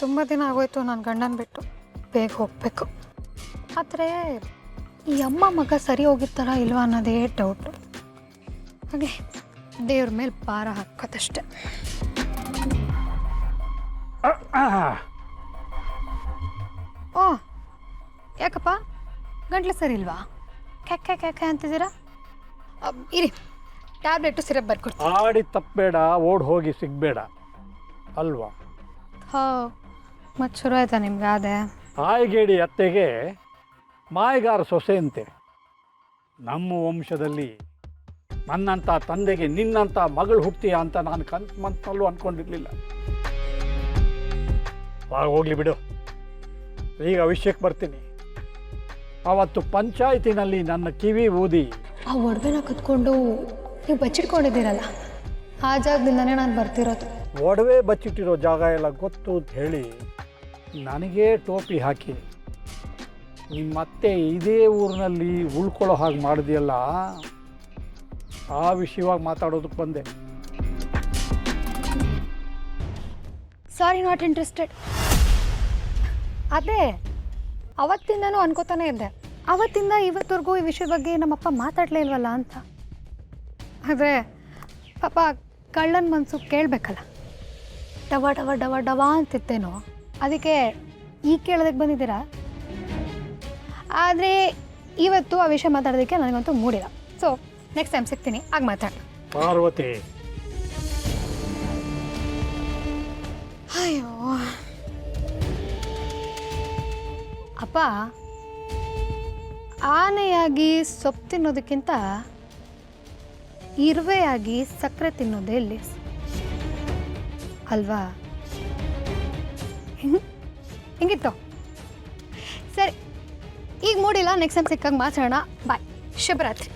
ತುಂಬ ದಿನ ಆಗೋಯ್ತು ನನ್ನ ಗಂಡನ ಬಿಟ್ಟು ಬೇಗ ಹೋಗಬೇಕು. ಆದರೆ ಈ ಅಮ್ಮ ಮಗ ಸರಿ ಹೋಗಿರ್ತಾರ ಇಲ್ವಾ ಅನ್ನೋದೇ ಡೌಟು. ಹಾಗೆ ದೇವ್ರ ಮೇಲೆ ಭಾರ ಹಾಕೋದಷ್ಟೆ. ಓ ಯಾಕಪ್ಪ ಗಂಟ್ಲು ಸರಿ ಇಲ್ವಾ? ಕ್ಯಾಕೆ ಕ್ಯಾಕೆ ಅಂತಿದ್ದೀರಾ? ಇರಿ ಟ್ಯಾಬ್ಲೆಟು ಸಿರಪ್ ಬರ್ಕೊಡ್ತೀನಿ. ಆಡಿ ತಪ್ಪಬೇಡ, ಓಡ್ ಹೋಗಿ ಸಿಗಬೇಡ ಅಲ್ವಾ? ಮತ್ತು ಶುರು ಆಯ್ತಾ ನಿಮ್ಗೆ? ಅದೇ ಆಯ್ಗೇಡಿ ಅತ್ತೆಗೆ ಮಾಯಗಾರ ಸೊಸೆ ಅಂತೆ. ನಮ್ಮ ವಂಶದಲ್ಲಿ ನನ್ನಂಥ ತಂದೆಗೆ ನಿನ್ನಂಥ ಮಗಳು ಹುಡ್ತೀಯ ಅಂತ ನಾನು ಮನಸ್ಸಲ್ಲೂ ಅಂದ್ಕೊಂಡಿರಲಿಲ್ಲ. ಹೋಗ್ಲಿ ಬಿಡು, ಈಗ ವಿಷಯಕ್ಕೆ ಬರ್ತೀನಿ. ಅವತ್ತು ಪಂಚಾಯತಿನಲ್ಲಿ ನನ್ನ ಕಿವಿ ಊದಿ ಆ ಒಡವೆನ ಕತ್ಕೊಂಡು ನೀವು ಬಚ್ಚಿಟ್ಕೊಂಡಿದ್ದೀರಲ್ಲ, ಆ ಜಾಗದಿಂದನೇ ನಾನು ಬರ್ತಿರೋದು. ಒಡವೆ ಬಚ್ಚಿಟ್ಟಿರೋ ಜಾಗ ಎಲ್ಲ ಗೊತ್ತು ಅಂತ ಹೇಳಿ ನನಗೇ ಟೋಪಿ ಹಾಕಿ ನಿಮ್ಮತ್ತೆ ಇದೇ ಊರಿನಲ್ಲಿ ಉಳ್ಕೊಳ್ಳೋ ಹಾಗೆ ಮಾಡಿದೆಯಲ್ಲ, ಆ ವಿಷಯವಾಗಿ ಮಾತಾಡೋದಕ್ಕೆ ಬಂದೆ. ಸಾರಿ, ನಾಟ್ ಇಂಟ್ರೆಸ್ಟೆಡ್. ಅದೇ ಅವತ್ತಿಂದನೂ ಅನ್ಕೋತಾನೆ ಇದ್ದೆ, ಅವತ್ತಿಂದ ಇವತ್ತವರೆಗೂ ಈ ವಿಷಯದ ಬಗ್ಗೆ ನಮ್ಮಪ್ಪ ಮಾತಾಡಲೇ ಇಲ್ವಲ್ಲ ಅಂತ. ಆದರೆ ಪಾಪ ಕಳ್ಳನ ಮನಸ್ಸು ಕೇಳಬೇಕಲ್ಲ, ಡವ ಡವ ಡವ ಡವ ಅಂತಿತ್ತೇನೋ, ಅದಕ್ಕೆ ಈಗ ಕೇಳೋದಕ್ಕೆ ಬಂದಿದ್ದೀರಾ. ಆದರೆ ಇವತ್ತು ಆ ವಿಷಯ ಮಾತಾಡೋದಕ್ಕೆ ನನಗಂತೂ ಮೂಡಿಲ್ಲ. ಸೊ ನೆಕ್ಸ್ಟ್ ಟೈಮ್ ಸಿಗ್ತೀನಿ, ಆಗ ಮಾತಾಡ. ಪಾರ್ವತಿ, ಅಯ್ಯೋ ಅಪ್ಪ, ಆನೆಯಾಗಿ ಸೊಪ್ಪು ತಿನ್ನೋದಕ್ಕಿಂತ ಇರುವೆಯಾಗಿ ಸಕ್ಕರೆ ತಿನ್ನೋದೇ ಲೇಸ್ ಅಲ್ವಾ? ಹಿಂಗಿತ್ತು. ಸರಿ, ಈಗ ಮೂಡಿಲ್ಲ, ನೆಕ್ಸ್ಟ್ ಟೈಮ್ ಸಿಕ್ಕಾಗ ಮಾತಾಡೋಣ. ಬಾಯ್, ಶುಭರಾತ್ರಿ.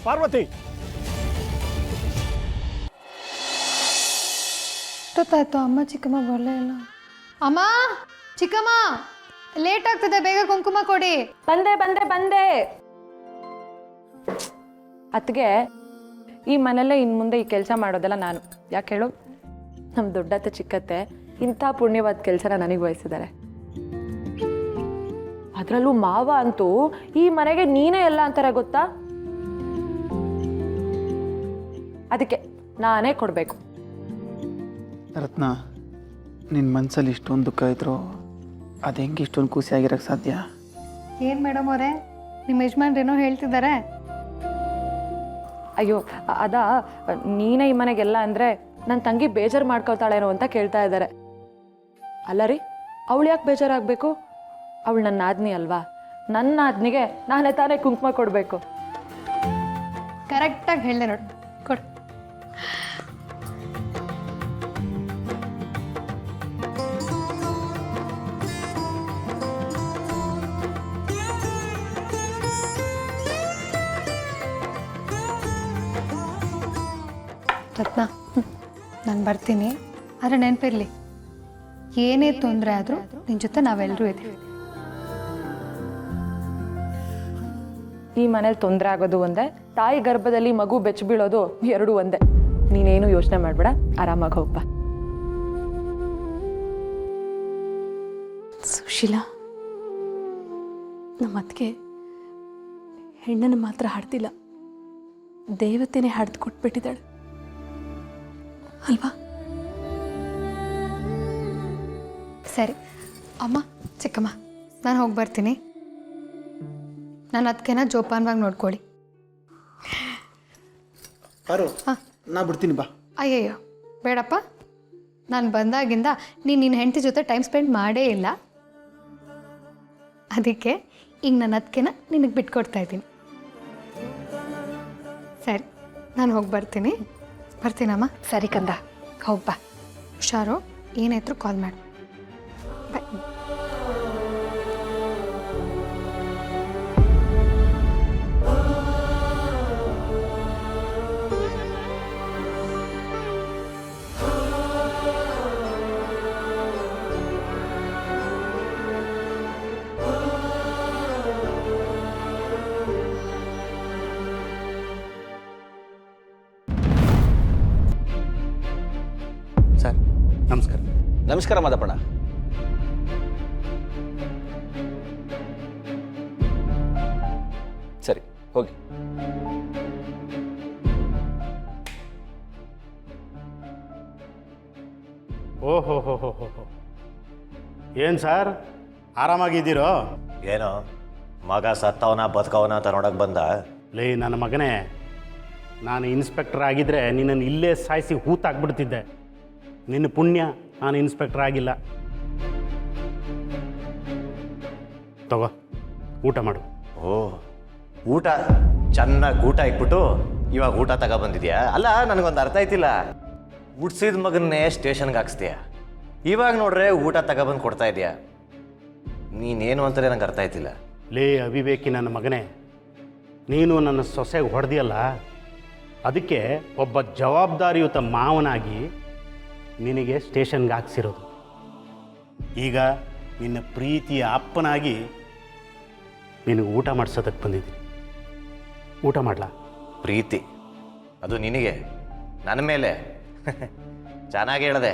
ಪಾರ್ವತಿ, ಗೊತ್ತಾಯ್ತು, ಅಮ್ಮ ಚಿಕ್ಕಮ್ಮ ಬರಲೇ ಇಲ್ಲ. ಅಮ್ಮ ಚಿಕ್ಕಮ್ಮ, ಲೇಟ್ ಆಗ್ತದೆ, ಬೇಗ ಕುಂಕುಮ ಕೊಡಿ. ಬಂದೆ ಬಂದೆ ಬಂದೆ. ಅತ್ತಿಗೆ, ಈ ಮನೆಯಲ್ಲೇ ಇನ್ನು ಮುಂದೆ ಈ ಕೆಲಸ ಮಾಡೋದಲ್ಲ ನಾನು. ಯಾಕೆ ಹೇಳು? ನಮ್ಮ ದೊಡ್ಡತ್ತೆ ಚಿಕ್ಕತ್ತೆ ಇಂಥ ಪುಣ್ಯವಾದ ಕೆಲಸನ ನನಗೆ ವಹಿಸಿದ್ದಾರೆ. ಅದರಲ್ಲೂ ಮಾವ ಅಂತೂ ಈ ಮನೆಗೆ ನೀನೇ ಎಲ್ಲ ಅಂತಾರೆ ಗೊತ್ತಾ? ಅದಕ್ಕೆ ನಾನೇ ಕೊಡಬೇಕು. ರತ್ನ, ನಿನ್ನ ಮನಸ್ಸಲ್ಲಿ ಇಷ್ಟೊಂದು ದುಃಖ ಇದ್ರು ಅದು ಹೆಂಗೆ ಇಷ್ಟೊಂದು ಖುಷಿಯಾಗಿರೋಕ್ಕೆ ಸಾಧ್ಯ? ಏನು ಮೇಡಮ್ ಅವರೇ, ನಿಮ್ಮ ಯಜಮಾನ್ರೇನೋ ಹೇಳ್ತಿದ್ದಾರೆ? ಅಯ್ಯೋ ಅದಾ, ನೀನೇ ಈ ಮನೆಗೆಲ್ಲ ಅಂದರೆ ನನ್ನ ತಂಗಿ ಬೇಜಾರು ಮಾಡ್ಕೊಳ್ತಾಳೇನೋ ಅಂತ ಕೇಳ್ತಾ ಇದ್ದಾರೆ. ಅಲ್ಲ ರೀ, ಅವಳು ಯಾಕೆ ಬೇಜಾರಾಗಬೇಕು? ಅವಳು ನನ್ನ ಆದ್ನಿ ಅಲ್ವಾ? ನನ್ನ ಆದ್ನಿಗೆ ನಾನೇ ತಾನೇ ಕುಂಕುಮ ಕೊಡಬೇಕು. ಕರೆಕ್ಟಾಗಿ ಹೇಳಿದೆ ನೋಡಿ, ಕೊಡು. ರತ್ನ, ನಾನು ಬರ್ತೀನಿ. ಆದರೆ ನೆನಪಿರಲಿ, ಏನೇ ತೊಂದರೆ ಆದರೂ ನಿನ್ನ ಜೊತೆ ನಾವೆಲ್ಲರೂ ಇದ್ದೀವಿ. ಈ ಮನೇಲಿ ತೊಂದರೆ ಆಗೋದು ಒಂದೇ, ತಾಯಿ ಗರ್ಭದಲ್ಲಿ ಮಗು ಬೆಚ್ಚ ಬೀಳೋದು ಎರಡೂ ಒಂದೇ. ನೀನೇನು ಯೋಚನೆ ಮಾಡಬೇಡ, ಆರಾಮಾಗಿ ಹೋಗ್ಬ. ಸುಶೀಲಾ, ನಮ್ಮ ಅತ್ತಿಗೆ ಹೆಣ್ಣನ್ನು ಮಾತ್ರ ಹಾಡ್ತಿಲ್ಲ, ದೇವತೆನೇ ಹಾಡ್ದು ಕೊಟ್ಬಿಟ್ಟಿದ್ದಾಳೆ ಅಲ್ವಾ? ಸರಿ ಅಮ್ಮ ಚಿಕ್ಕಮ್ಮ, ನಾನು ಹೋಗಿ ಬರ್ತೀನಿ. ನಾನು ಅದಕ್ಕೆನ ಜೋಪಾನವಾಗಿ ನೋಡ್ಕೊಳ್ಳಿ. ಪಾರು, ನಾ ಬಿಡ್ತೀನಿ, ಬಾ. ಅಯ್ಯಯ್ಯೋ ಬೇಡಪ್ಪ, ನಾನು ಬಂದಾಗಿಂದ ನೀನು ನಿನ್ನ ಹೆಂಡತಿ ಜೊತೆ ಟೈಮ್ ಸ್ಪೆಂಡ್ ಮಾಡೇ ಇಲ್ಲ. ಅದಕ್ಕೆ ಈಗ ನನ್ನ ಅದಕ್ಕೆನ ನಿನಗೆ ಬಿಟ್ಕೊಡ್ತಾ ಇದ್ದೀನಿ. ಸರಿ, ನಾನು ಹೋಗಿ ಬರ್ತೀನಿ. ಬರ್ತೀನಮ್ಮ. ಸರಿ ಕಂದ, ಹೋಗ್ಬಾ. ಹುಷಾರು, ಏನಾಯ್ತು ಕಾಲ್ ಮಾಡು. ಬಾಯ್. ನಮಸ್ಕಾರ. ನಮಸ್ಕಾರ ಮಾದಪ್ಪಣ್ಣ. ಸರಿ ಹೋಗಿ. ಓಹೋ ಹೋ ಹೋ ಹೋ ಹೋ. ಏನು ಸರ್ ಆರಾಮಾಗಿದ್ದೀರೋ? ಏನೋ ಮಗ ಸತ್ತವನ ಬದುಕವನ ಅಂತ ನೋಡಕ್ಕೆ ಬಂದ. ಲೇ ನನ್ನ ಮಗನೇ, ನಾನು ಇನ್ಸ್ಪೆಕ್ಟರ್ ಆಗಿದ್ದರೆ ನಿನ್ನನ್ನು ಇಲ್ಲೇ ಸಾಯಿಸಿ ಹೂತಾಕ್ಬಿಡ್ತಿದ್ದೆ. ನಿನ್ನ ಪುಣ್ಯ ನಾನು ಇನ್ಸ್ಪೆಕ್ಟರ್ ಆಗಿಲ್ಲ. ತಗೋ ಊಟ ಮಾಡು. ಓ ಊಟ ಚೆನ್ನಾಗಿ ಊಟ ಇಕ್ಬಿಟ್ಟು ಇವಾಗ ಊಟ ತಗೊಬಂದಿದ್ಯಾ? ಅಲ್ಲ ನನಗೊಂದು ಅರ್ಥ ಆಯ್ತಿಲ್ಲ. ಹುಡ್ಸಿದ ಮಗನ್ನೇ ಸ್ಟೇಷನ್ಗೆ ಹಾಕ್ಸ್ತೀಯ, ಇವಾಗ ನೋಡ್ರೆ ಊಟ ತಗೊಬಂದು ಕೊಡ್ತಾ ಇದೆಯಾ? ನೀನೇನು ಅಂತಲೇ ನಂಗೆ ಅರ್ಥ ಆಯ್ತಿಲ್ಲ. ಲೇ ಅವಿವೇಕಿ ನನ್ನ ಮಗನೇ, ನೀನು ನನ್ನ ಸೊಸೆಗೆ ಹೊಡೆದಿಯಲ್ಲ, ಅದಕ್ಕೆ ಒಬ್ಬ ಜವಾಬ್ದಾರಿಯುತ ಮಾವನಾಗಿ ನಿನಗೆ ಸ್ಟೇಷನ್ಗೆ ಹಾಕ್ಸಿರೋದು. ಈಗ ನಿನ್ನ ಪ್ರೀತಿಯ ಅಪ್ಪನಾಗಿ ನಿನಗೆ ಊಟ ಮಾಡಿಸೋದಕ್ಕೆ ಬಂದಿದ್ದೀನಿ. ಊಟ ಮಾಡಲಾ? ಪ್ರೀತಿ ಅದು ನಿನಗೆ ನನ್ನ ಮೇಲೆ? ಚೆನ್ನಾಗಿ ಹೇಳ್ದೆ.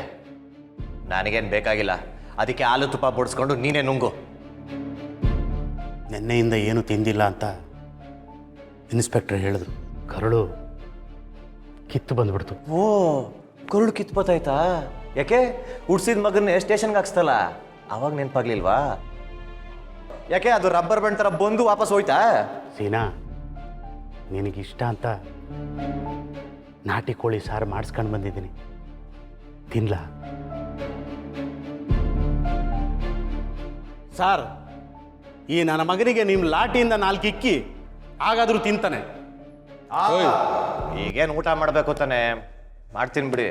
ನನಗೇನು ಬೇಕಾಗಿಲ್ಲ, ಅದಕ್ಕೆ ಹಾಲು ತುಪ್ಪ ಬಡಿಸ್ಕೊಂಡು ನೀನೇ ನುಂಗು. ನೆನ್ನೆಯಿಂದ ಏನು ತಿಂದಿಲ್ಲ ಅಂತ ಇನ್ಸ್ಪೆಕ್ಟರ್ ಹೇಳಿದ್ರು. ಕರಳು ಕಿತ್ತು ಬಂದ್ಬಿಡ್ತು. ಓ ಕರುಳು ಕಿತ್ಬೋತಾಯ್ತಾ? ಯಾಕೆ ಹುಡ್ಸಿದ ಮಗನ್ನೇ ಸ್ಟೇಷನ್ಗೆ ಹಾಕ್ಸ್ತಲ್ಲ, ಅವಾಗ ನೆನಪಾಗ್ಲಿಲ್ವಾ? ಯಾಕೆ ಅದು ರಬ್ಬರ್ ಬ್ಯಾಂಡ್ ಥರ ಬಂದು ವಾಪಸ್ ಹೋಯ್ತಾ? ಸೀನಾ, ನಿನಗಿಷ್ಟ ಅಂತ ನಾಟಿ ಕೋಳಿ ಸಾರು ಮಾಡಿಸ್ಕೊಂಡು ಬಂದಿದ್ದೀನಿ, ತಿನ್ಲಾ? ಸರ್, ಈ ನನ್ನ ಮಗನಿಗೆ ನಿಮ್ಮ ಲಾಟಿಯಿಂದ 4 ಇಕ್ಕಿ ಹಾಗಾದರೂ ತಿಂತಾನೆ. ಈಗೇನು ಊಟ ಮಾಡಬೇಕು ತಾನೆ, ಮಾಡ್ತೀನಿ ಬಿಡಿ.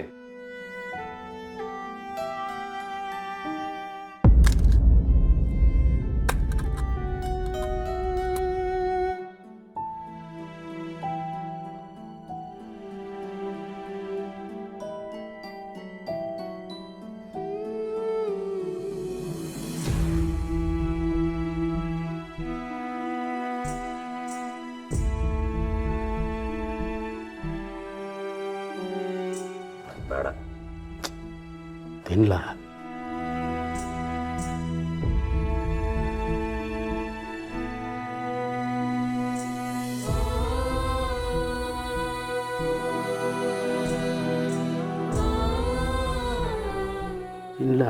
ಬೇಡ, ತಿನ್ಲಾ? ಇಲ್ಲ